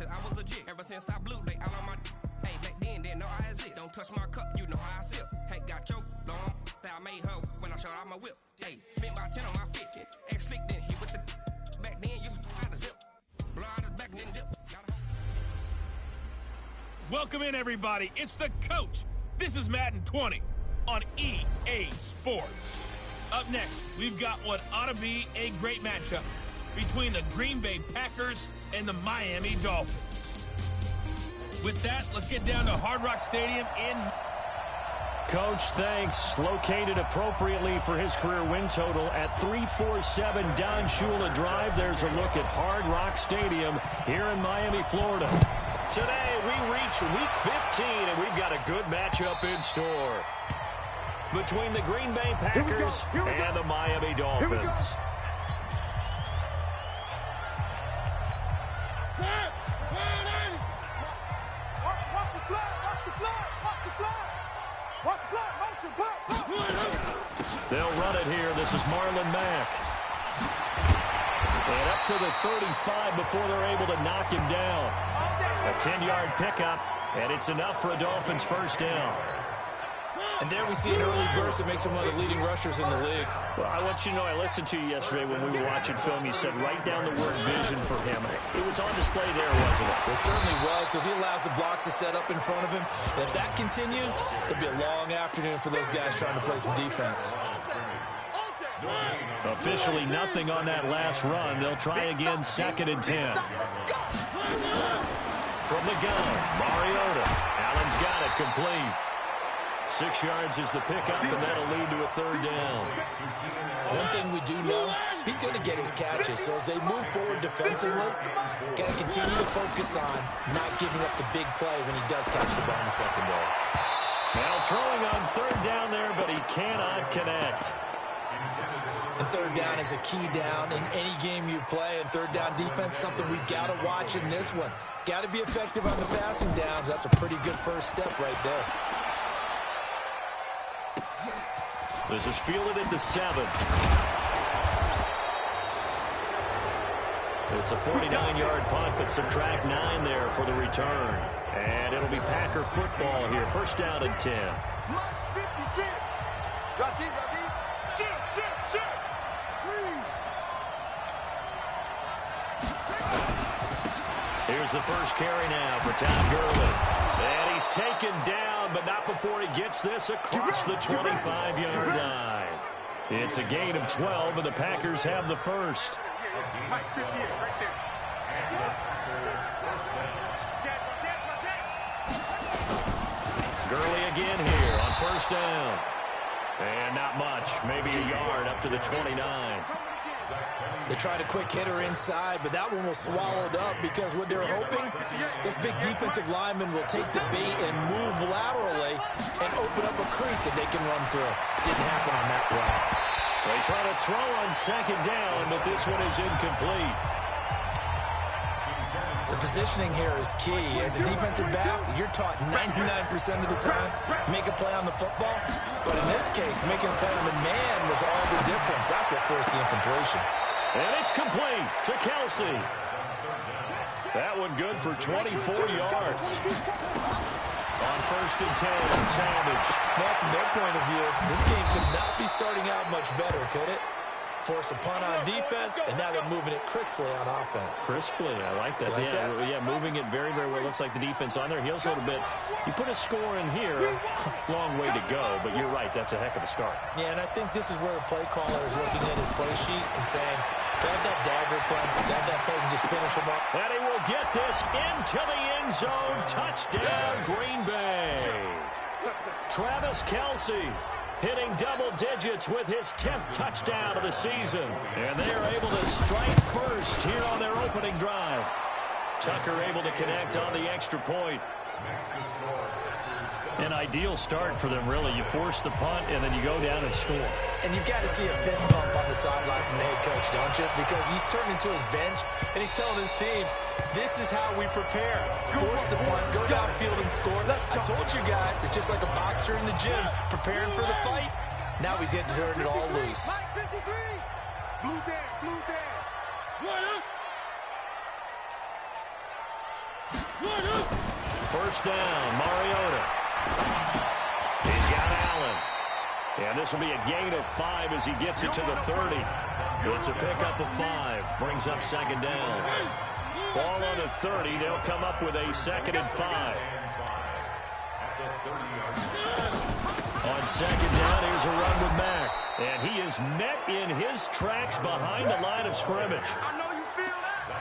since I was a jit. Ever since I blew, they all on my. Hey, back then, didn't know I exist. Don't touch my cup, you know how I sip. Hey, got your long. I made her when I showed out my whip. Hey, spent about 10 on my fit. Ex-slick, then hit with the. Back then, used to out the zip. Blow out his back and then dip. Welcome in, everybody. It's the coach. This is Madden 20 on EA Sports. Up next, we've got what ought to be a great matchup between the Green Bay Packers and the Miami Dolphins. With that, let's get down to Hard Rock Stadium in... Coach, thanks. Located appropriately for his career win total at 347 Don Shula Drive. There's a look at Hard Rock Stadium here in Miami, Florida. Today, we reach Week 15, and we've got a good matchup in store between the Green Bay Packers and the Miami Dolphins. They'll run it here. This is Marlon Mack. And up to the 35 before they're able to knock him down. A 10-yard pickup, and it's enough for a Dolphins first down. And there we see an early burst that makes him one of the leading rushers in the league. Well, I want you to know, I listened to you yesterday when we were watching film. You said write down the word vision for him. It was on display there, wasn't it? It certainly was, because he allows the blocks to set up in front of him. And if that continues, it'll be a long afternoon for those guys trying to play some defense. Officially nothing on that last run. They'll try again, 2nd and 10. From the gun, Mariota. Allen's got it, complete. 6 yards is the pickup, and that'll lead to a third down. One thing we do know, he's going to get his catches. So as they move forward defensively, got to continue to focus on not giving up the big play when he does catch the ball in the secondary. Now throwing on third down there, but he cannot connect. And third down is a key down in any game you play. And third down defense, something we've got to watch in this one. Got to be effective on the passing downs. That's a pretty good first step right there. This is fielded at the 7. It's a 49-yard punt, but subtract 9 there for the return. And it'll be Packer football here. First down and 10. Here's the first carry now for Todd Gurley. And he's taken down, but not before he gets this across the 25-yard line. It's a gain of 12, and the Packers have the first. Gurley again here on first down. And not much, maybe a yard up to the 29. They tried a quick hitter inside, but that one was swallowed up because what they're hoping, those big defensive linemen will take the bait and move laterally and open up a crease that they can run through. Didn't happen on that play. They try to throw on second down, but this one is incomplete. The positioning here is key. As a defensive back, you're taught 99% of the time, make a play on the football. But in this case, making a play on the man was all the difference. That's what forced the incompletion. And it's complete to Kelsey. That one good for 24 yards. On first and 10, Savage. Well, from their point of view, this game could not be starting out much better, could it? Force a punt on defense, and now they're moving it crisply on offense. Crisply, I like that. Yeah, moving it very, very well. Looks like the defense on their heels a little bit. You put a score in here, long way to go, but you're right, that's a heck of a start. Yeah, and I think this is where the play caller is looking at his play sheet and saying, grab that dagger play, grab that play and just finish him up. And he will get this into the end zone. Touchdown, Green Bay. Travis Kelce hitting double digits with his 10th touchdown of the season. And they are able to strike first here on their opening drive. Tucker able to connect on the extra point. An ideal start for them, really. You force the punt, and then you go down and score. And you've got to see a fist pump on the sideline from the head coach, don't you? Because he's turned into his bench, and he's telling his team, this is how we prepare. Force the punt, go downfield and score. I told you guys, it's just like a boxer in the gym preparing for the fight. Now we get to turn it all loose. First down, Mariota. He's got Allen. And this will be a gain of 5 as he gets it to the 30. It's a pickup of 5. Brings up second down. Ball on the 30. They'll come up with a 2nd and 5. On second down, here's a run with Mack. And he is met in his tracks behind the line of scrimmage.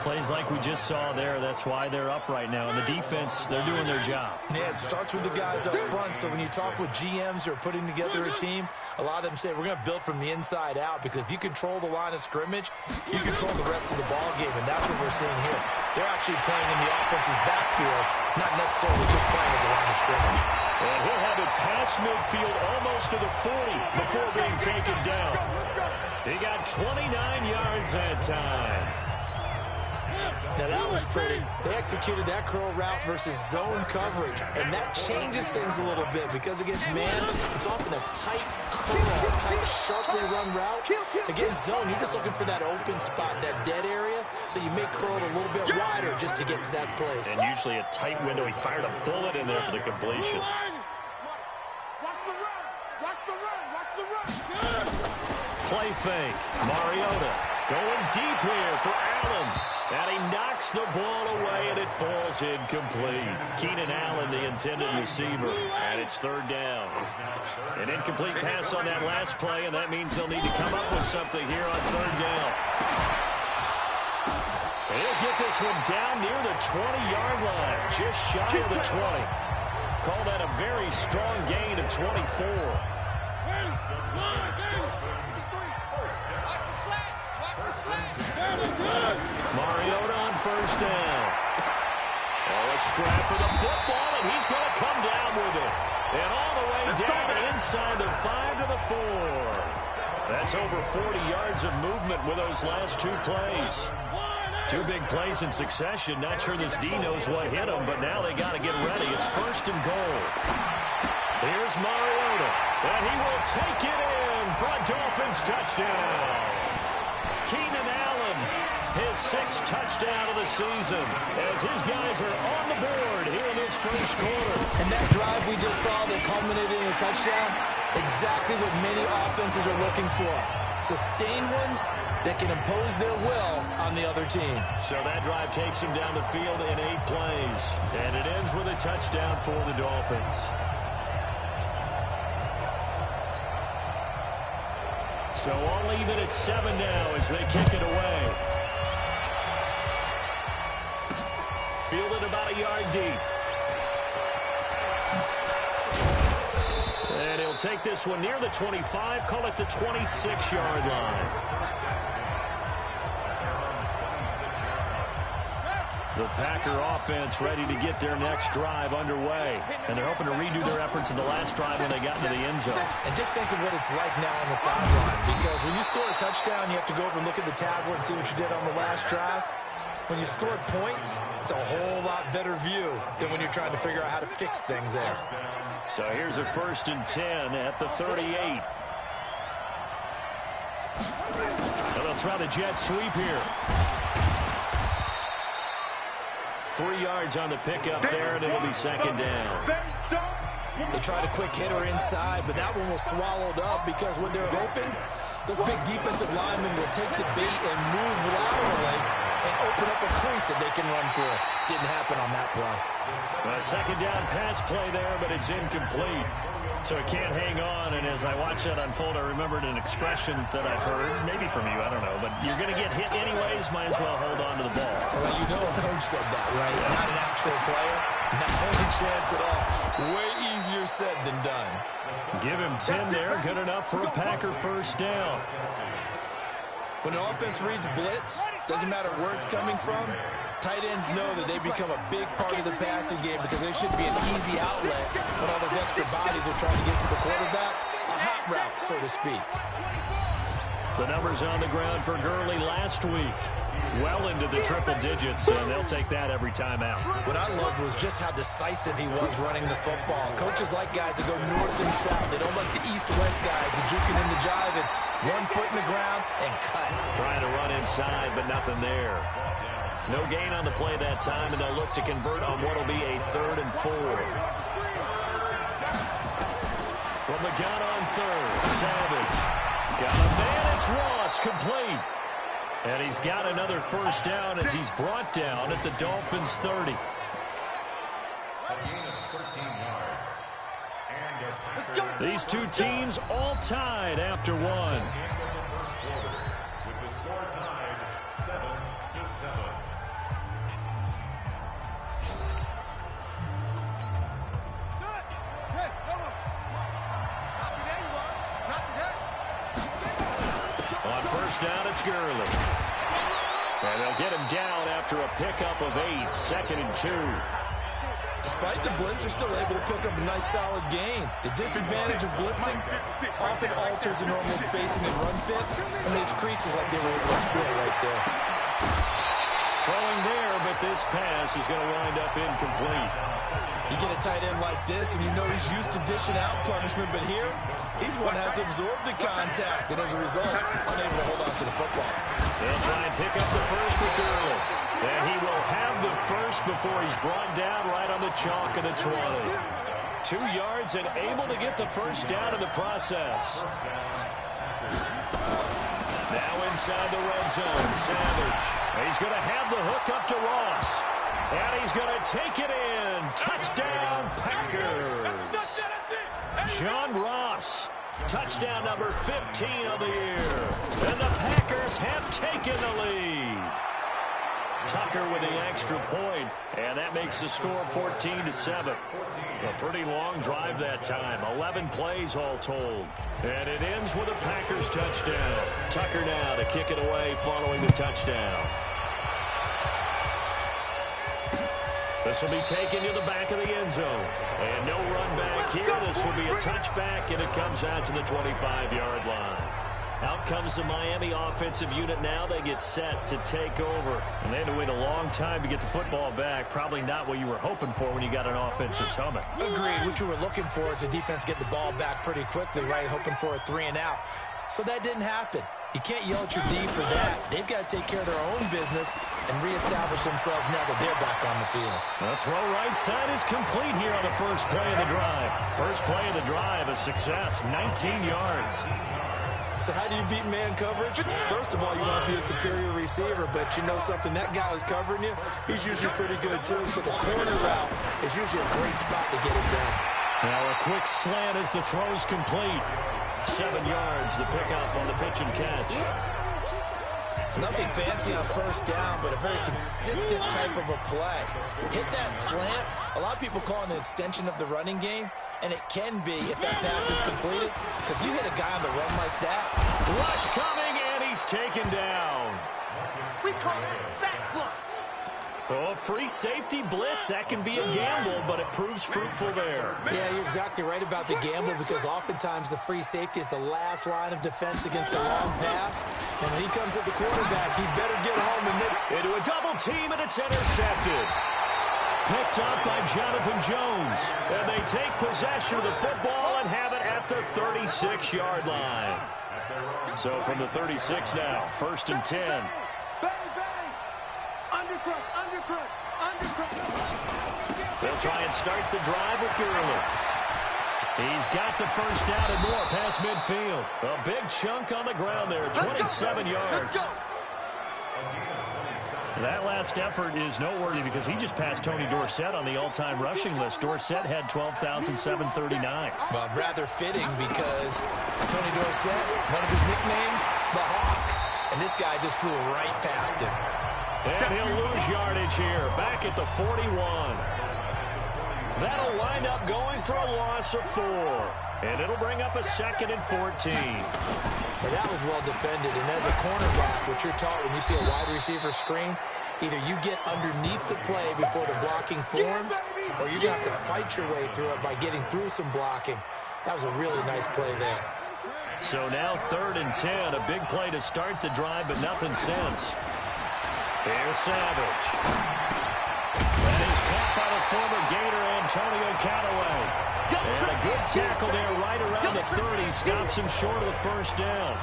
Plays like we just saw there. That's why they're up right now. And the defense, they're doing their job. Yeah, it starts with the guys up front. So when you talk with GMs who are putting together a team, a lot of them say we're going to build from the inside out, because if you control the line of scrimmage, you control the rest of the ball game. And that's what we're seeing here. They're actually playing in the offense's backfield, not necessarily just playing at the line of scrimmage. And he'll have it past midfield almost to the 40 before being taken down. He got 29 yards that time. Now that was pretty. They executed that curl route versus zone coverage, and that changes things a little bit, because against man, it's often a tight curl, tight, sharply run route. Against zone, you're just looking for that open spot, that dead area, so you make curl a little bit wider just to get to that place. And usually a tight window. He fired a bullet in there for the completion. Watch the run! Watch the run! Watch the run! Play fake. Mariota going deep here for Allen. And he knocks the ball away, and it falls incomplete. Keenan Allen, the intended receiver, and it's third down. An incomplete pass on that last play, and that means they'll need to come up with something here on third down. And he'll get this one down near the 20-yard line, just shy of the 20. Call that a very strong gain of 24. Mariota on first down. Oh, a scrap for the football, and he's going to come down with it. And all the way down inside the 5 to the 4. That's over 40 yards of movement with those last 2 plays. 2 big plays in succession. Not sure this D knows what hit him, but now they got to get ready. It's first and goal. Here's Mariota, and he will take it in for a Dolphins touchdown. Keenan Allen, his 6th touchdown of the season, as his guys are on the board here in this first quarter. And that drive we just saw that culminated in a touchdown, exactly what many offenses are looking for. Sustained ones that can impose their will on the other team. So that drive takes him down the field in 8 plays, and it ends with a touchdown for the Dolphins. So all even at 7 now as they kick it away. Fielded about a yard deep. And he'll take this one near the 25, call it the 26-yard line. The Packer offense ready to get their next drive underway. And they're hoping to redo their efforts in the last drive when they got into the end zone. And just think of what it's like now on the sideline, because when you score a touchdown, you have to go over and look at the tablet and see what you did on the last drive. When you scored points, it's a whole lot better view than when you're trying to figure out how to fix things there. So here's a 1st and 10 at the 38. And they'll try the jet sweep here. 3 yards on the pickup there, and it'll be second down. They tried a quick hitter inside, but that one was swallowed up, because when they're hoping, those big defensive linemen will take the bait and move laterally and open up a crease that they can run through. Didn't happen on that play. A second down pass play there, but it's incomplete. So it can't hang on, and as I watch that unfold, I remembered an expression that I've heard, maybe from you, I don't know, but you're going to get hit anyways, might as well hold on to the ball. Well, you know a coach said that, right? Yeah. Not an actual player. Not any chance at all. Way easier said than done. Give him 10 there, good enough for a Packer first down. When an offense reads blitz, doesn't matter where it's coming from, tight ends know that they become a big part of the passing game, because they should be an easy outlet when all those extra bodies are trying to get to the quarterback. A hot route, so to speak. The numbers on the ground for Gurley last week. Well into the triple digits, and they'll take that every time out. What I loved was just how decisive he was running the football. Coaches like guys that go north and south. They don't like the east-west guys, the juking and the jiving. 1 foot in the ground and cut. Trying to run inside, but nothing there. No gain on the play that time, and they'll look to convert on what will be a 3rd and 4. From the gun on 3rd, Savage. Got a man, it's Ross, complete. And he's got another first down as he's brought down at the Dolphins' 30. These two teams all tied after one. On first down, it's Gurley. And they'll get him down after a pickup of 8, 2nd and 2. Despite the blitz, they're still able to pick up a nice, solid gain. The disadvantage of blitzing often alters the normal spacing and run fits and leaves creases like they were able to exploit right there. Throwing there, but this pass is going to wind up incomplete. You get a tight end like this, and you know he's used to dishing out punishment, but here, he's one that has to absorb the contact, and as a result, unable to hold on to the football. They'll try and pick up the first with Gurley. And he will have the first before he's brought down right on the chalk of the 20. 2 yards and able to get the first down in the process. Now inside the red zone, Savage. He's going to have the hook up to Ross. And he's going to take it in. Touchdown, Packers. John Ross. Touchdown number 15 of the year. And the Packers have taken the lead. Tucker with the extra point, and that makes the score 14-7. A pretty long drive that time, 11 plays all told. And it ends with a Packers touchdown. Tucker now to kick it away following the touchdown. This will be taken to the back of the end zone. And no run back here. This will be a touchback, and it comes out to the 25-yard line. Out comes the Miami offensive unit now. They get set to take over. And they had to wait a long time to get the football back. Probably not what you were hoping for when you got an offense that's humming. Agreed. What you were looking for is the defense get the ball back pretty quickly, right? Hoping for a 3 and out. So that didn't happen. You can't yell at your D for that. They've got to take care of their own business and reestablish themselves now that they're back on the field. The throw right side is complete here on the first play of the drive. First play of the drive, a success, 19 yards. So how do you beat man coverage? First of all, you want to be a superior receiver, but you know something, that guy who's covering you, he's usually pretty good too. So the corner route is usually a great spot to get it done. Now a quick slant as the throw's complete. 7 yards, the pickup on the pitch and catch. Nothing fancy on first down, but a very consistent type of a play. Hit that slant. A lot of people call it an extension of the running game. And it can be if that pass is completed, because you hit a guy on the run like that. Rush coming, and he's taken down. We call that sack block. Oh, free safety blitz, that can be a gamble, but it proves fruitful there. Yeah, you're exactly right about the gamble, because oftentimes the free safety is the last line of defense against a long pass. And when he comes at the quarterback, he better get home and into a double team, and it's intercepted. Picked up by Jonathan Jones. And they take possession of the football and have it at the 36-yard line. So from the 36 now, 1st and 10. Bang, bang. Undercut, undercut, undercut. They'll try and start the drive with Gurley. He's got the first down and more past midfield. A big chunk on the ground there, 27 yards. That last effort is noteworthy because he just passed Tony Dorsett on the all-time rushing list. Dorsett had 12,739. Well, rather fitting because Tony Dorsett, one of his nicknames, the Hawk. And this guy just flew right past him. And he'll lose yardage here, back at the 41. That'll wind up going for a loss of 4. And it'll bring up a 2nd and 14. Well, that was well defended. And as a cornerback, what you're taught when you see a wide receiver screen, either you get underneath the play before the blocking forms, or you're going to have to fight your way through it by getting through some blocking. That was a really nice play there. So now 3rd and 10, a big play to start the drive, but nothing since. Here's Savage. And he's caught by the former Gator, Antonio Callaway. And a good tackle there right around the 30. Stops him short of the first down.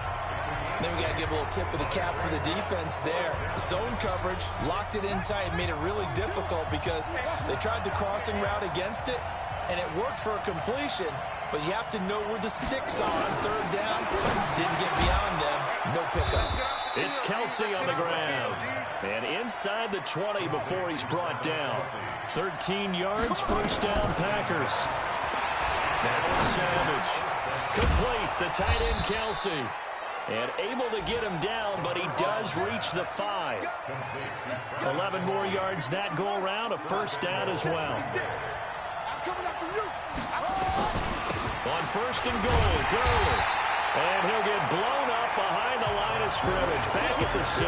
Then we got to give a little tip of the cap for the defense there. Zone coverage, locked it in tight, made it really difficult because they tried the crossing route against it, and it worked for a completion, but you have to know where the sticks are on third down. Didn't get beyond them. No pickup. It's Kelsey on the ground. And inside the 20 before he's brought down. 13 yards, first down, Packers. Now it's Savage. Complete, the tight end, Kelsey. And able to get him down, but he does reach the 5. 11 more yards that go around, a first down as well. On first and goal, Gurley. And he'll get blown up behind the line of scrimmage, back at the 6.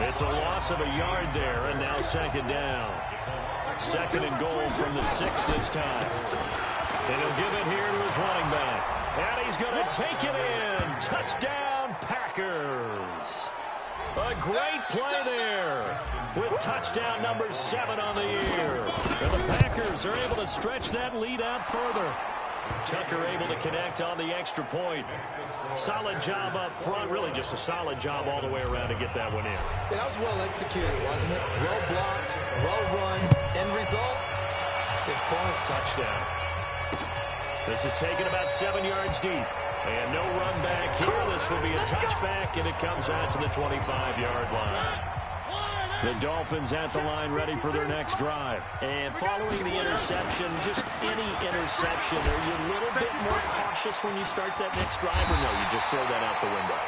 It's a loss of a yard there, and now second down. Second and goal from the 6 this time. And he'll give it here to his running back. And he's going to take it in. Touchdown, Packers. A great play there with touchdown number 7 on the year. And the Packers are able to stretch that lead out further. Tucker able to connect on the extra point. Solid job up front. Really just a solid job all the way around to get that one in. Yeah, that was well executed, wasn't it? Well blocked, well run. End result, 6 points. Touchdown. This is taken about 7 yards deep. And no run back here. This will be a touchback, and it comes out to the 25-yard line. The Dolphins at the line ready for their next drive. And following the interception, just any interception, are you a little bit more cautious when you start that next drive, or no, you just throw that out the window?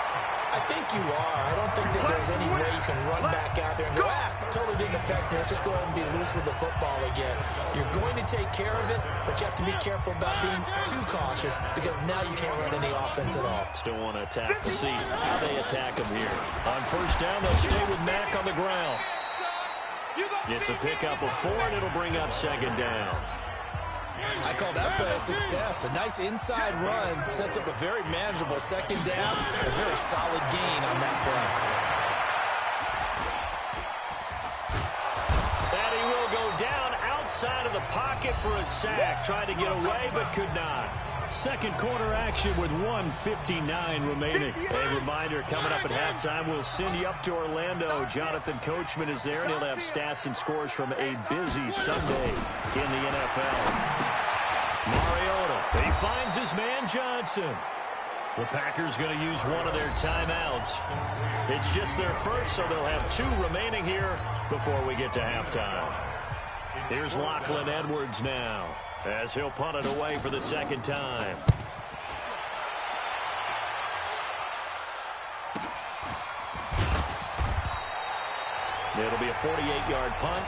I think you are. I don't think that there's any way you can run back out there and go, totally didn't affect me. Let's just go ahead and be loose with the football again. You're going to take care of it, but you have to be careful about being too cautious because now you can't run any offense at all. Still want to attack. We'll see how they attack him here. On first down, they'll stay with Mack on the ground. It's a pickup of 4, and it'll bring up second down. I call that play a success. A nice inside run sets up a very manageable second down. A very solid gain on that play. And he will go down outside of the pocket for a sack. Tried to get away, but could not. Second quarter action with 1:59 remaining. A reminder, coming up at halftime, we'll send you up to Orlando. Jonathan Coachman is there, and he'll have stats and scores from a busy Sunday in the NFL. Mariota, he finds his man Johnson. The Packers going to use one of their timeouts. It's just their first, so they'll have 2 remaining here before we get to halftime. Here's Lachlan Edwards now, as he'll punt it away for the second time. It'll be a 48-yard punt.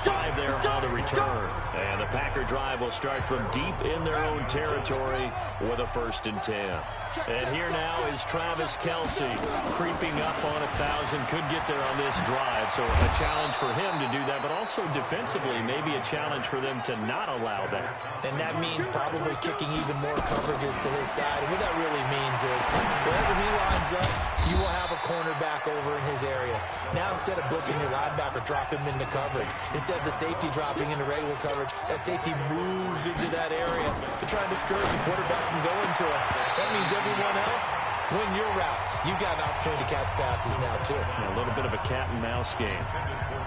5 there on the return. And the Packer drive will start from deep in their own territory with a 1st and 10. And here now is Travis Kelce creeping up on 1,000. Could get there on this drive. So a challenge for him to do that, but also defensively maybe a challenge for them to not allow that. And that means probably kicking even more coverages to his side. And what that really means is wherever he lines up, you will have a cornerback over in his area. Now instead of blitzing your linebacker, drop him into coverage. Instead of the safety dropping into regular coverage, that safety moves into that area to try and discourage the quarterback from going to it. That means everyone else, win your routes. You've got an opportunity to catch passes now, too. A little bit of a cat-and-mouse game.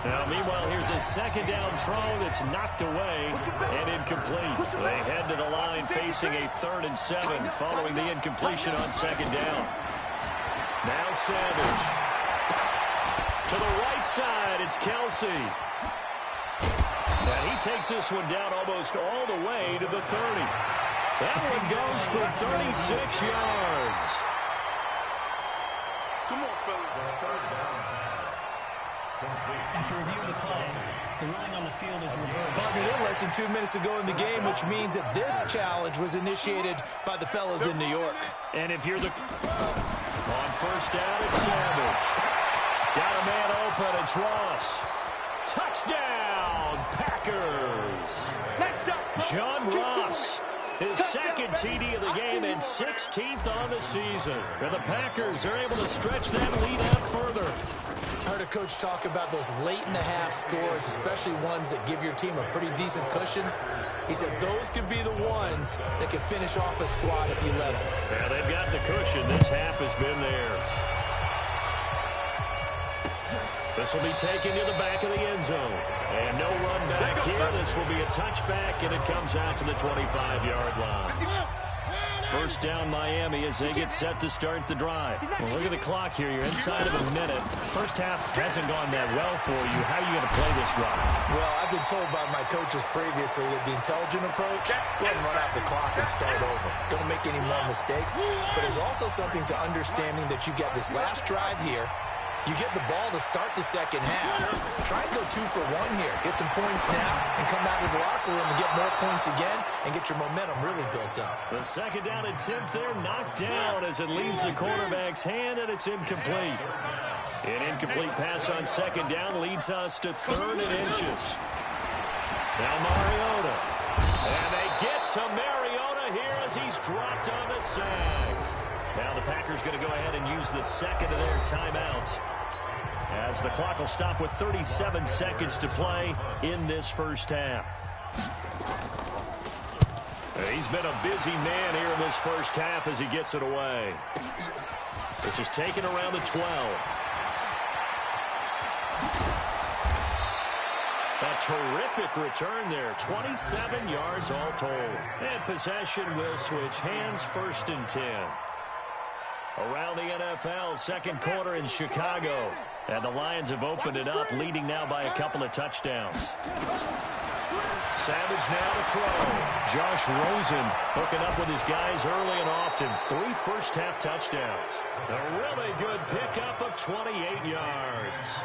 Now, meanwhile, here's a second down throw that's knocked away and incomplete. They head to the line facing a 3rd and 7 following the incompletion on second down. Now Savage. To the right side, it's Kelce. And he takes this one down almost all the way to the 30. That one goes for 36 yards. Come on, fellas. After review of the play, the ruling on the field is reversed. But it is less than 2 minutes to go in the game, which means that this challenge was initiated by the fellas in New York. And if you're the... On first down, it's Savage. Got a man open, it's Ross. Touchdown, Packers. John Ross, his second TD of the game and 16th on the season. And the Packers are able to stretch that lead out further. I heard a coach talk about those late-in-the-half scores, especially ones that give your team a pretty decent cushion. He said those could be the ones that can finish off a squad if you let them. Yeah, they've got the cushion. This half has been theirs. This will be taken to the back of the end zone. And no run back here. This will be a touchback, and it comes out to the 25-yard line. First down Miami as they get set to start the drive. Well, look at the clock here. You're inside of a minute. First half hasn't gone that well for you. How are you going to play this drive? Well, I've been told by my coaches previously that the intelligent approach, go ahead and run out the clock and start over. Don't make any more mistakes. But there's also something to understanding that you get this last drive here. You get the ball to start the second half. Try and go 2 for 1 here. Get some points now and come out of the locker room and get more points again and get your momentum really built up. The second down attempt there knocked down as it leaves the quarterback's hand, and it's incomplete. An incomplete pass on second down leads us to 3rd and inches. Now Mariota. And they get to Mariota here as he's dropped on the sag. Now the Packers going to go ahead and use the second of their timeouts as the clock will stop with 37 seconds to play in this first half. He's been a busy man here in this first half as he gets it away. This is taken around the 12. A terrific return there. 27 yards all told. And possession will switch hands, 1st and 10. Around the NFL, second quarter in Chicago. And the Lions have opened it up, leading now by a couple of touchdowns. Savage now to throw. Josh Rosen hooking up with his guys early and often. 3 first-half touchdowns. A really good pickup of 28 yards.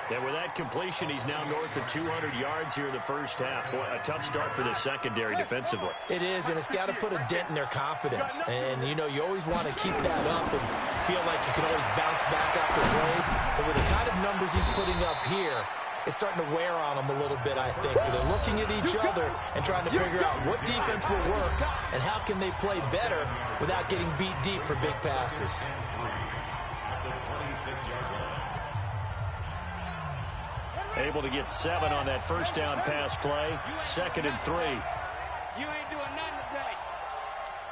And with that completion, he's now north of 200 yards here in the first half. Boy, a tough start for the secondary defensively. It is, and it's got to put a dent in their confidence. And, you know, you always want to keep that up and feel like you can always bounce back after plays. But with the kind of numbers he's putting up here, it's starting to wear on them a little bit, I think. So they're looking at each other and trying to figure out what defense will work and how can they play better without getting beat deep for big passes. Able to get 7 on that first down pass play. 2nd and 3. You ain't doing nothing today.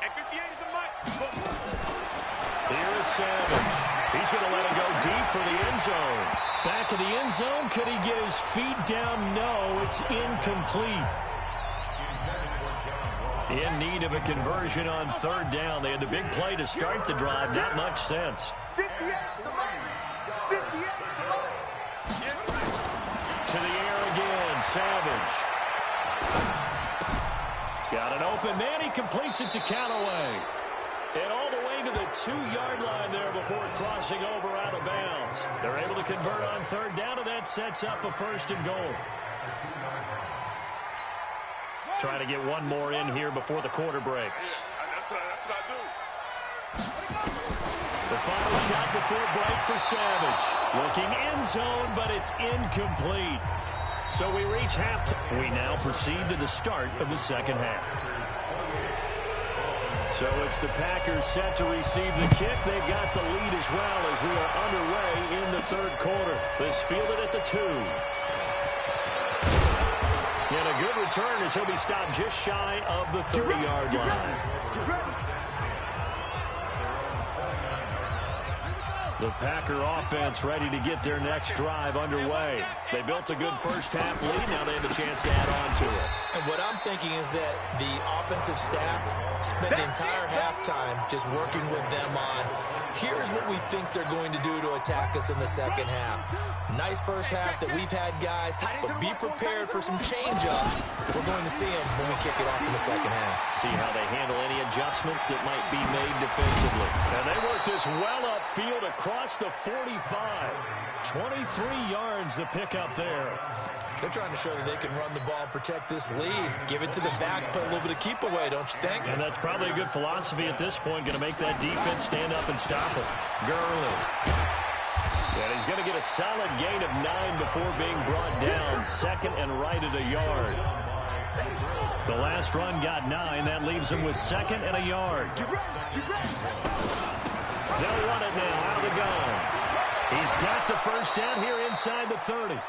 And 58 is a mic. Here is Savage. He's going to let it go deep for the end zone. Back of the end zone. Could he get his feet down? No, it's incomplete. In need of a conversion on 3rd down. They had the big play to start the drive. Not much sense. 58 is the mic. 58 is the mic. To the air again, Savage. He's got an open man. He completes it to Callaway. And all the way to the 2-yard line there before crossing over out of bounds. They're able to convert on 3rd down, and that sets up a 1st and goal. Trying to get one more in here before the quarter breaks. That's what I do. The final shot before break for Savage. Looking end zone, but it's incomplete. So we reach halftime. We now proceed to the start of the second half. So it's the Packers set to receive the kick. They've got the lead as well as we are underway in the 3rd quarter. This fielded at the 2. And a good return as he'll be stopped just shy of the 30-yard line. The Packer offense ready to get their next drive underway. They built a good first half lead. Now they have a chance to add on to it. And what I'm thinking is that the offensive staff spent the entire halftime just working with them on, here's what we think they're going to do to attack us in the second half. Nice first half that we've had, guys, but be prepared for some change-ups. We're going to see them when we kick it off in the second half. See how they handle any adjustments that might be made defensively. And they work this well upfield across the 45. 23 yards the pickup there. They're trying to show that they can run the ball and protect this lead. Give it to the backs, put a little bit of keep away, don't you think? And that's probably a good philosophy at this point. Going to make that defense stand up and stop it. Gurley. And he's going to get a solid gain of 9 before being brought down. 2nd and right at a yard. The last run got 9. That leaves him with 2nd and a yard. They'll run it now out of the gun. He's got the first down here inside the 30.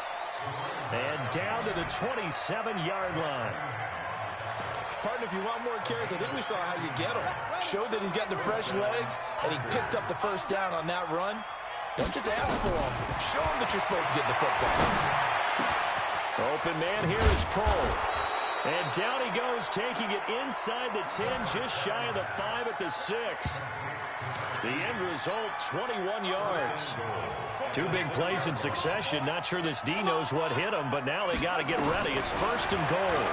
And down to the 27-yard line. Partner, if you want more carries, I think we saw how you get them. Showed that he's got the fresh legs, and he picked up the first down on that run. Don't just ask for them. Show them that you're supposed to get the football. Open man here is Prohl. And down he goes, taking it inside the 10, just shy of the 5 at the 6. The end result, 21 yards. 2 big plays in succession. Not sure this D knows what hit him, but now they got to get ready. It's 1st and goal.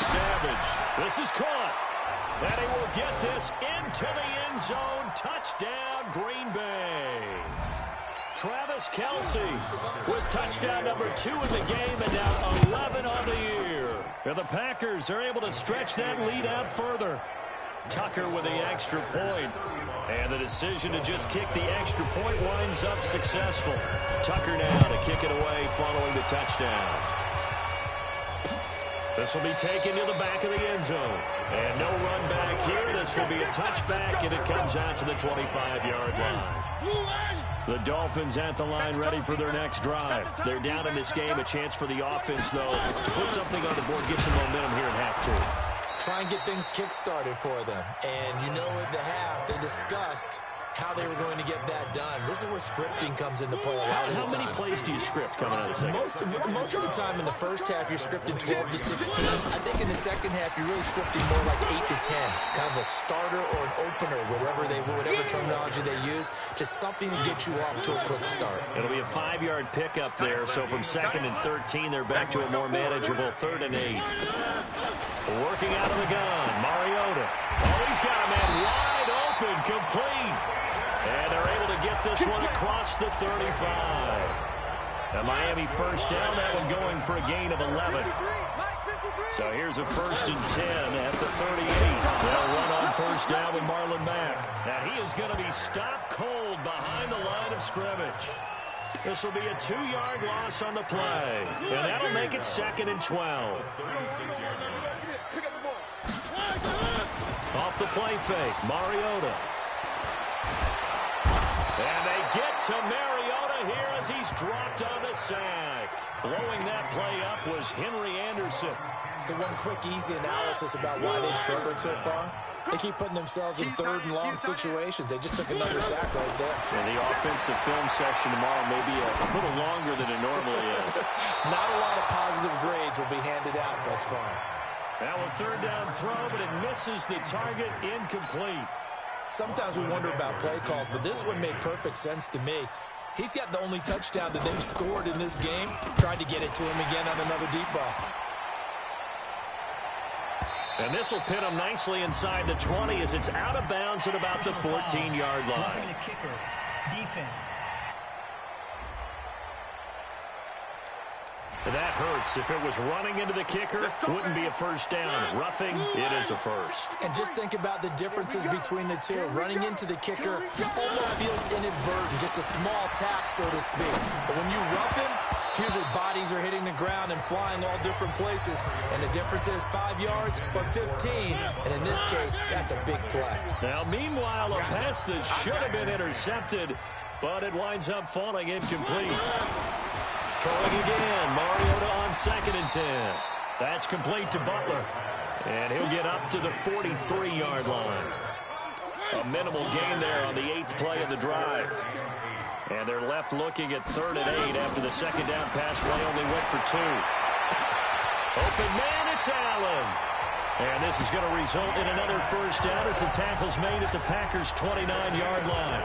Savage. This is caught. And he will get this into the end zone. Touchdown, Green Bay. Travis Kelce with touchdown number 2 in the game and now 11 on the year. And the Packers are able to stretch that lead out further. Tucker with the extra point. And the decision to just kick the extra point winds up successful. Tucker now to kick it away following the touchdown. This will be taken to the back of the end zone. And no run back here. This will be a touchback, and it comes out to the 25-yard line. The Dolphins at the line ready for their next drive. They're down in this game. A chance for the offense, though, to put something on the board, get some momentum here at half 2. Try and get things kick-started for them. And you know at the half, they discussed how they were going to get that done. This is where scripting comes into play a lot of the time. How many plays do you script coming out of the second? Most of the time in the first half, you're scripting 12 to 16. I think in the second half, you're really scripting more like 8 to 10. Kind of a starter or an opener, whatever terminology they use. Just something to get you off to a quick start. It'll be a 5-yard pickup there. So from 2nd and 13, they're back to a more manageable 3rd and 8. Working out of the gun, Mariota. Oh, he's got a man wide open, complete. And they're able to get this one across the 35. A Miami first down, that one going for a gain of 11. So here's a 1st and 10 at the 38. They'll run on first down with Marlon Mack. Now he is going to be stopped cold behind the line of scrimmage. This will be a 2-yard loss on the play. And that'll make it 2nd and 12. Off the play fake, Mariota. And they get to Mariota here as he's dropped on the sack. Blowing that play up was Henry Anderson. So one quick, easy analysis about why they've struggled so far. They keep putting themselves in 3rd and long situations. They just took another sack right there. So the offensive film session tomorrow may be a little longer than it normally is. Not a lot of positive grades will be handed out thus far. Now a 3rd down throw, but it misses the target, incomplete. Sometimes we wonder about play calls, but this one made perfect sense to me. He's got the only touchdown that they've scored in this game. Tried to get it to him again on another deep ball. And this will pin him nicely inside the 20 as it's out of bounds at about the 14-yard line. Roughing the kicker, defense. That hurts. If it was running into the kicker, wouldn't be a first down. Roughing, it is a first. And just think about the differences between the two. Running into the kicker almost feels inadvertent, just a small tap, so to speak. But when you rough him, here's your bodies are hitting the ground and flying all different places. And the difference is 5 yards or 15. And in this case, that's a big play. Now, meanwhile, a pass that should have been intercepted, but it winds up falling incomplete. Throwing again, Mariota on 2nd and 10. That's complete to Butler. And he'll get up to the 43-yard line. A minimal gain there on the 8th play of the drive. And they're left looking at 3rd and 8 after the 2nd down pass play only went for 2. Open man, it's Allen. And this is going to result in another first down as the tackle's made at the Packers' 29-yard line.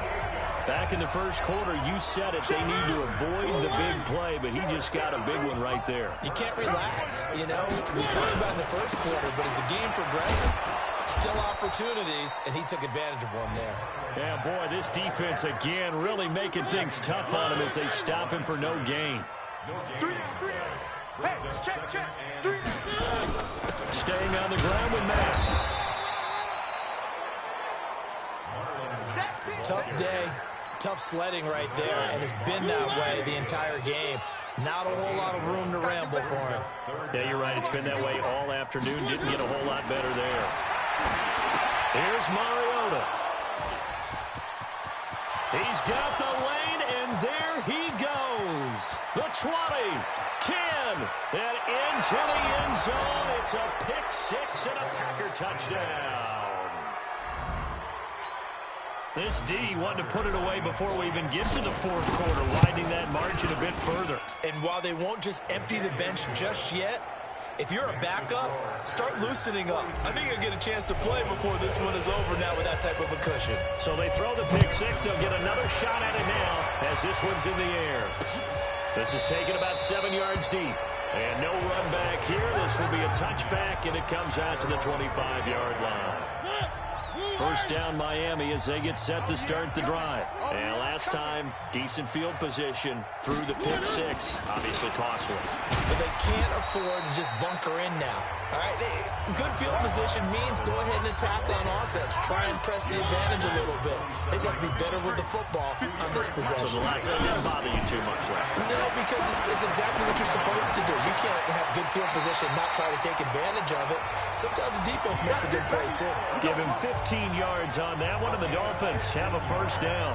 Back in the first quarter, you said it, they need to avoid the big play, but he just got a big one right there. You can't relax, you know. We talked about in the first quarter, but as the game progresses, still opportunities, and he took advantage of one there. Yeah, boy, this defense again really making things tough on him as they stop him for no gain. Hey, check. 3. Staying on the ground with Matt. Tough day, tough sledding right there, and it's been that way the entire game. Not a whole lot of room to ramble for him. Yeah, you're right. It's been that way all afternoon. Didn't get a whole lot better there. Here's Mariota. He's got the lane, and there he goes. The 20 10, and into the end zone. It's a pick six and a Packer touchdown. This D wanted to put it away before we even get to the fourth quarter, widening that margin a bit further. And while they won't just empty the bench just yet, if you're a backup, start loosening up. I think you'll get a chance to play before this one is over now with that type of a cushion. So they throw the pick six. They'll get another shot at it now as this one's in the air. This is taken about 7 yards deep. And no run back here. This will be a touchback, and it comes out to the 25-yard line. First down Miami as they get set to start the drive. And last time, decent field position through the pick six. Obviously costly. But they can't afford to just bunker in now. All right, good field position means go ahead and attack on offense. Try and press the advantage a little bit. They just have to be better with the football on this possession. So the last one didn't bother you too much last time. No, because it's exactly what you're supposed to do. You can't have good field position and not try to take advantage of it. Sometimes the defense makes a good play, too. Give him 15 yards on that one, and the Dolphins have a first down.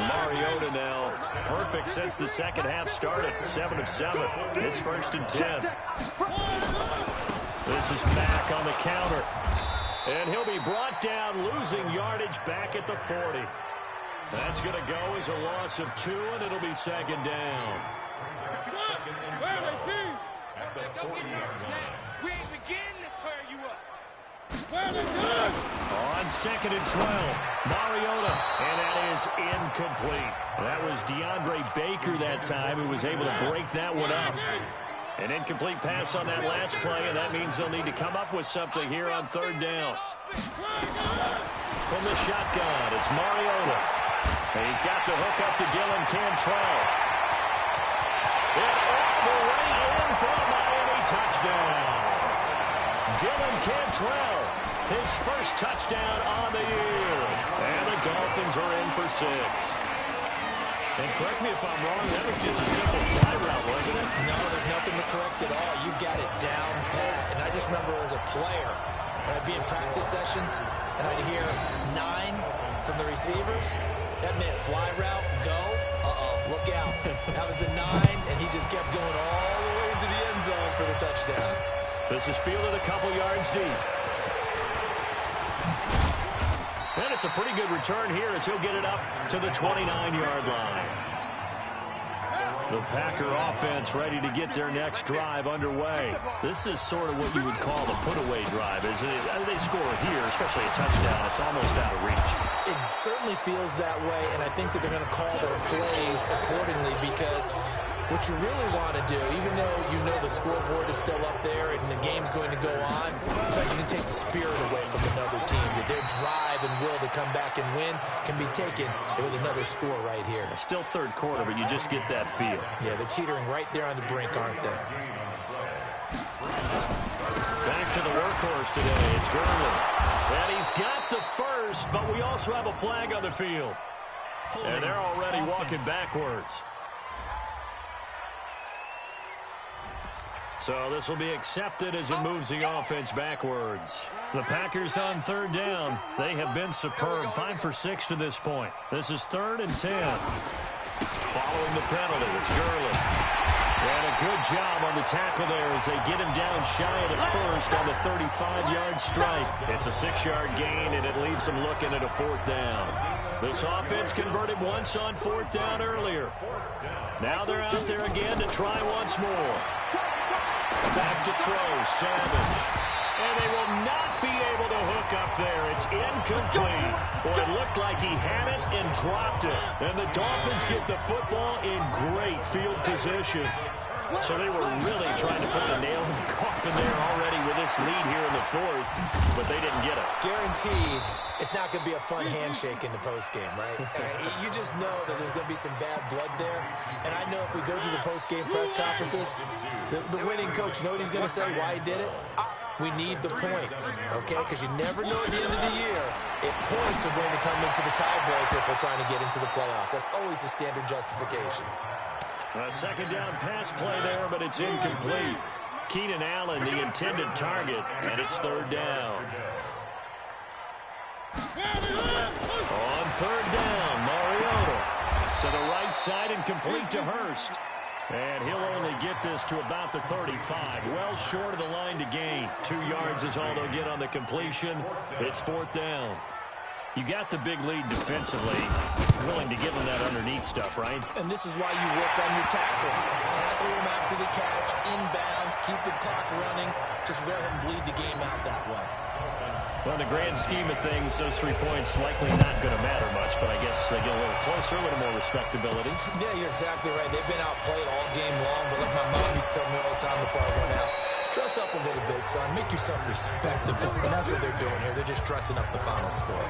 Mariota now perfect since the second half started. 7 of 7. It's 1st and 10. This is Mack on the counter. And he'll be brought down, losing yardage back at the 40. That's going to go as a loss of 2, and it'll be second down. We ain't beginning to turn you up. On 2nd and 12, Mariota, and that is incomplete. That was DeAndre Baker that time who was able to break that one up. An incomplete pass on that last play, and that means they'll need to come up with something here on 3rd down. From the shotgun, it's Mariota. And he's got the hook up to Dylan Cantrell. And all the way in for a Miami touchdown. Dylan Cantrell, his first touchdown on the year. And the Dolphins are in for 6. And correct me if I'm wrong, that was just a simple fly route, wasn't it? No, there's nothing to correct at all. You got it down pat. And I just remember as a player, when I'd be in practice sessions, and I'd hear 9 from the receivers, that meant fly route, go, look out. That was the 9, and he just kept going all the way into the end zone for the touchdown. This is fielded a couple yards deep. And it's a pretty good return here as he'll get it up to the 29-yard line. The Packer offense ready to get their next drive underway. This is sort of what you would call the put-away drive, isn't it? They score here, especially a touchdown. It's almost out of reach. It certainly feels that way, and I think that they're going to call their plays accordingly because what you really want to do, even though you know the scoreboard is still up there and the game's going to go on, but you can take the spirit away from another team. That their drive and will to come back and win can be taken with another score right here. Still 3rd quarter, but you just get that feel. Yeah, they're teetering right there on the brink, aren't they? Back to the workhorse today. It's Gurley. And he's got the first, but we also have a flag on the field. And they're already walking backwards. So this will be accepted as it moves the offense backwards. The Packers on 3rd down. They have been superb. 5 for 6 to this point. This is 3rd and 10. Following the penalty, it's Gurley. And a good job on the tackle there as they get him down shy of the first on the 35-yard strike. It's a 6-yard gain, and it leaves them looking at a 4th down. This offense converted once on 4th down earlier. Now they're out there again to try once more. Back to throw, Savage. And they will not be able to hook up there. It's incomplete. Well, it looked like he had it and dropped it. And the Dolphins get the football in great field position. So they were really trying to put the nail in the coffin there already with this lead here in the 4th, but they didn't get it. Guaranteed, it's not going to be a fun handshake in the postgame, right? You just know that there's going to be some bad blood there. And I know if we go to the postgame press conferences, the winning coach, you know what he's going to say, why he did it? We need the points, okay? Because you never know at the end of the year if points are going to come into the tiebreaker if we're trying to get into the playoffs. That's always the standard justification. A 2nd down pass play there, but it's incomplete. Keenan Allen, the intended target, and it's 3rd down. On 3rd down, Mariota to the right side and complete to Hurst. And he'll only get this to about the 35. Well short of the line to gain. 2 yards is all they'll get on the completion. It's 4th down. You got the big lead defensively. Willing to give them that underneath stuff, right? And this is why you work on your tackling. Tackle them after the catch, inbounds, keep the clock running. Just go ahead and bleed the game out that way. Well, in the grand scheme of things, those 3 points likely not going to matter much, but I guess they get a little closer, a little more respectability. Yeah, you're exactly right. They've been outplayed all game long, but like my mom used to tell me all the time before I went out, dress up a little bit, son. Make yourself respectable. And that's what they're doing here. They're just dressing up the final score.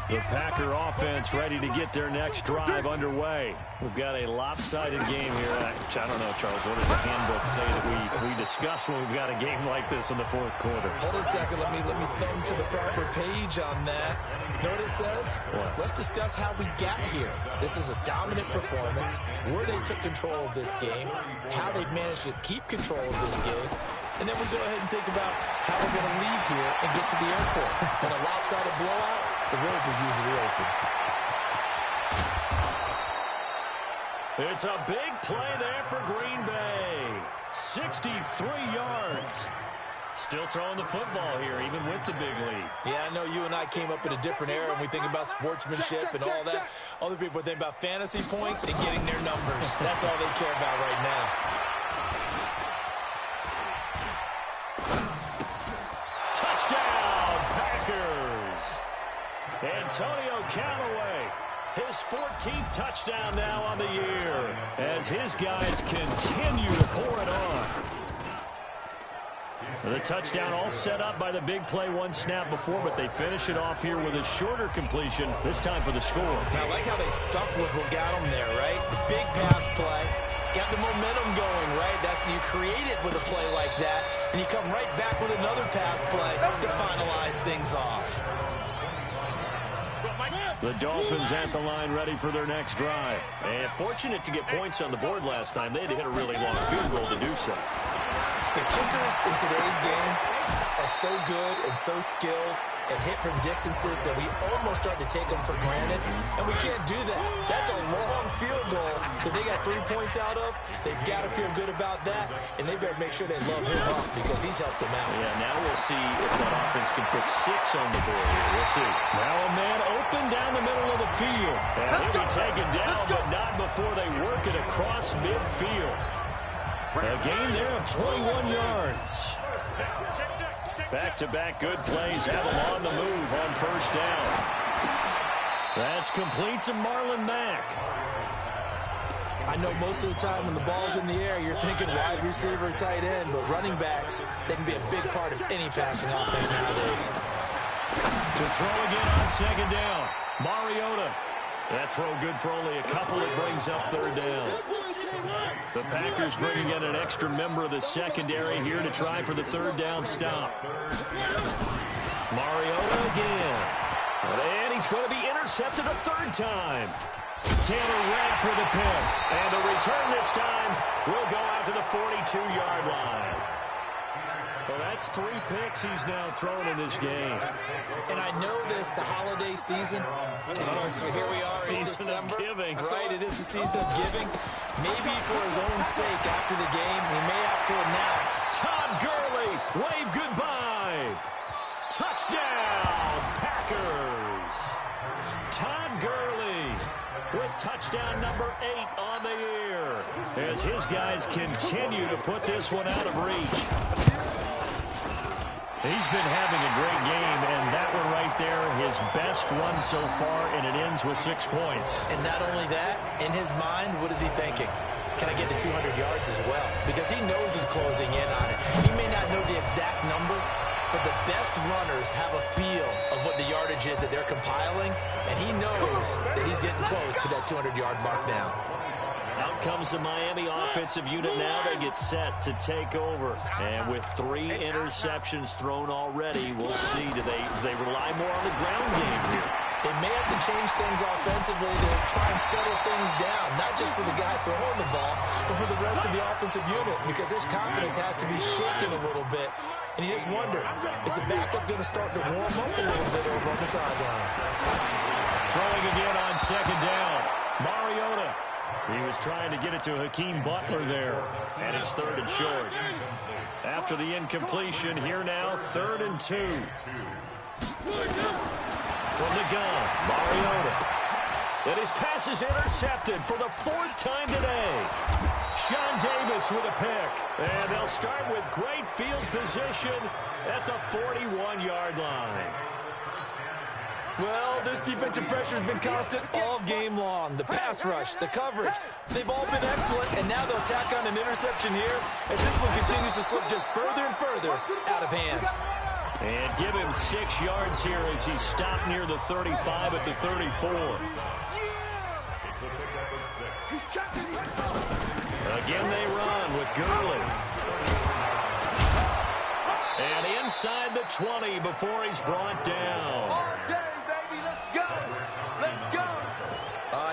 The Packer offense ready to get their next drive underway. We've got a lopsided game here. I don't know, Charles, what does the handbook say that we discuss when we've got a game like this in the 4th quarter? Hold on a second. Let me thumb to the proper page on that. Know what it says? What? Let's discuss how we got here. This is a dominant performance, where they took control of this game, how they've managed to keep control of this game, and then we go ahead and think about how we're going to leave here and get to the airport. In a lopsided blowout, the roads are usually open. It's a big play there for Green Bay. 63 yards. Still throwing the football here, even with the big lead. Yeah, I know you and I came up in a different era and we think about sportsmanship and all that. Other people think about fantasy points and getting their numbers. That's all they care about right now. Antonio Callaway, his 14th touchdown now on the year as his guys continue to pour it on. The touchdown all set up by the big play 1 snap before, but they finish it off here with a shorter completion, this time for the score. Now, I like how they stuck with what got them there, right? The big pass play, got the momentum going, right? That's you create it with a play like that, and you come right back with another pass play to finalize things off. The Dolphins at the line ready for their next drive. And fortunate to get points on the board last time. They had to hit a really long field goal to do so. The kickers in today's game are so good and so skilled and hit from distances that we almost start to take them for granted, and we can't do that. That's a long field goal that they got 3 points out of. They've got to feel good about that, and they better make sure they love him up because he's helped them out. Yeah, now we'll see if that offense can put 6 on the board here. We'll see. Now a man open down the middle of the field. And he'll be taken down, but not before they work it across midfield. A gain there of 21 yards. Back-to-back good plays have them on the move on 1st down. That's complete to Marlon Mack. I know most of the time when the ball's in the air, you're thinking wide receiver, tight end, but running backs, they can be a big part of any passing offense nowadays. To throw again on 2nd down, Mariota. That throw good for only a couple. It brings up 3rd down. The Packers bringing in an extra member of the secondary here to try for the 3rd down stop. Mariota again. And he's going to be intercepted a 3rd time. Taylor Rapp with a pick. And the return this time will go out to the 42-yard line. Well, that's 3 picks he's now thrown in this game. And I know this, the holiday season, because here we are in December. Giving. Right, it is the season of giving. Maybe for his own sake after the game, he may have to announce, Todd Gurley, wave goodbye. Touchdown, Packers. Todd Gurley with touchdown number 8 on the year as his guys continue to put this one out of reach. He's been having a great game, and that one right there, his best run so far, and it ends with 6 points. and not only that, in his mind, what is he thinking? Can I get to 200 yards as well? Because he knows he's closing in on it. He may not know the exact number, but the best runners have a feel of what the yardage is that they're compiling, and he knows that he's getting close to that 200-yard mark now. Out comes the Miami offensive unit now. They get set to take over. And with 3 interceptions thrown already, we'll see. Do they rely more on the ground game here? They may have to change things offensively to try and settle things down, not just for the guy throwing the ball, but for the rest of the offensive unit, because their confidence has to be shaken a little bit. And you just wonder, is the backup going to start to warm up a little bit over on the sideline? Throwing again on 2nd down. Mariota. He was trying to get it to Hakeem Butler there, and it's 3rd and short. After the incompletion, here now, 3rd and 2. From the gun, Mariota. And his pass is intercepted for the 4th time today. Sean Davis with a pick. And they'll start with great field position at the 41-yard line. Well, this defensive pressure has been constant all game long. The pass rush, the coverage, they've all been excellent, and now they'll tack on an interception here as this one continues to slip just further and further out of hand. And give him 6 yards here as he stopped near the 35 at the 34. Again they run with Gurley. And inside the 20 before he's brought down.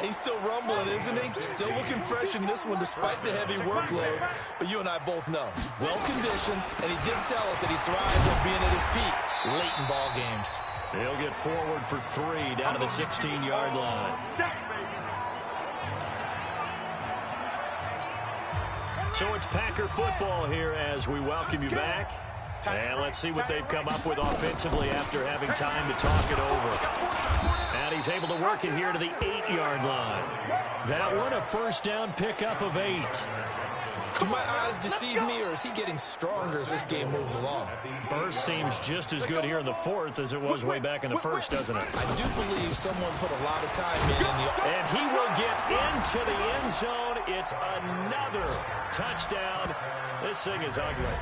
He's still rumbling, isn't he? Still looking fresh in this one despite the heavy workload. But you and I both know, well-conditioned, and he did tell us that he thrives on being at his peak late in ball games. He'll get forward for 3 down to the 16-yard line. So it's Packer football here as we welcome you back. And let's see what they've come up with offensively after having time to talk it over. And he's able to work it here to the 8-yard line. That one a first down pickup of 8. Do my eyes deceive me, or is he getting stronger as this game moves along? Burst seems just as good here in the 4th as it was way back in the 1st, doesn't it? I do believe someone put a lot of time in the... And he will get into the end zone. It's another touchdown. This thing is ugly.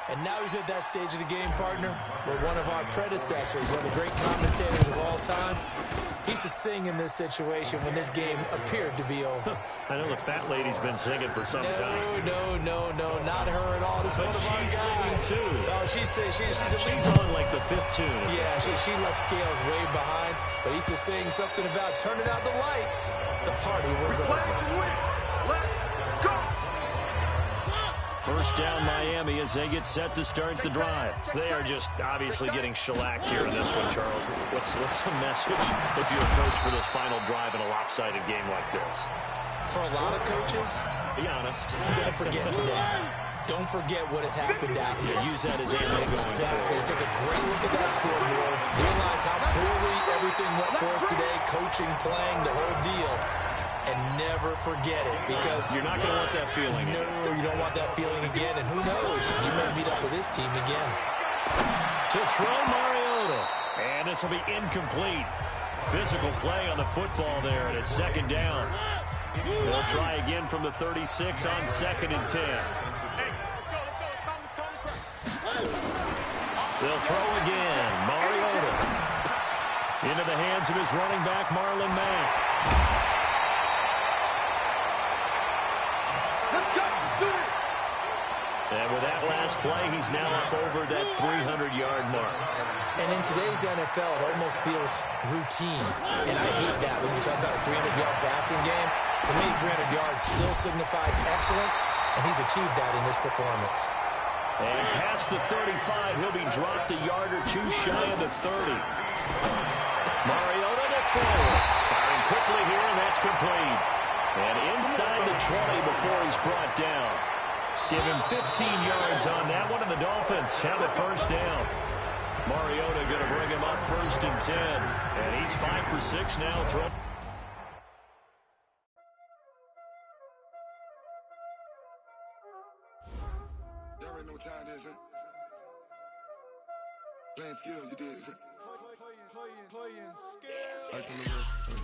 And now he's at that stage of the game, partner, where one of our predecessors, one of the great commentators of all time, he used to sing in this situation when this game appeared to be over. I know the fat lady's been singing for some time. No, not her at all. This but she's singing too. Oh, she's at least on like the 5th tune. Yeah, she left scales way behind, but he used to sing something about turning out the lights. The party was over. First down Miami as they get set to start the drive. They are just obviously getting shellacked here in this one, Charles. What's the message if you're a coach for this final drive in a lopsided game like this? For a lot of coaches, be honest. Don't forget today. Don't forget what has happened out here. Use that as ammo. Exactly. Take a great look at that scoreboard. Realize how poorly everything went for us today. Coaching, playing, the whole deal. And never forget it, because you're not going to want that feeling. No, you don't want that feeling again. And who knows? You may meet up with this team again. To throw Mariota. And this will be incomplete. Physical play on the football there, and it's 2nd down. They'll try again from the 36 on 2nd and 10. They'll throw again. Mariota. Into the hands of his running back, Marlon Mack. And with that last play, he's now up over that 300-yard mark. And in today's NFL, it almost feels routine. And I hate that when you talk about a 300-yard passing game. To me, 300 yards still signifies excellence, and he's achieved that in this performance. And past the 35, he'll be dropped a yard or 2 shy of the 30. Mariota to throw. Firing quickly here, and that's complete. And inside the 20 before he's brought down. Give him 15 yards on that one, and the Dolphins have a first down. Mariota going to bring him up 1st and 10. And he's 5 for 6 now. Y'all already know what time it is, huh? Playing skills, you did. Playing skills.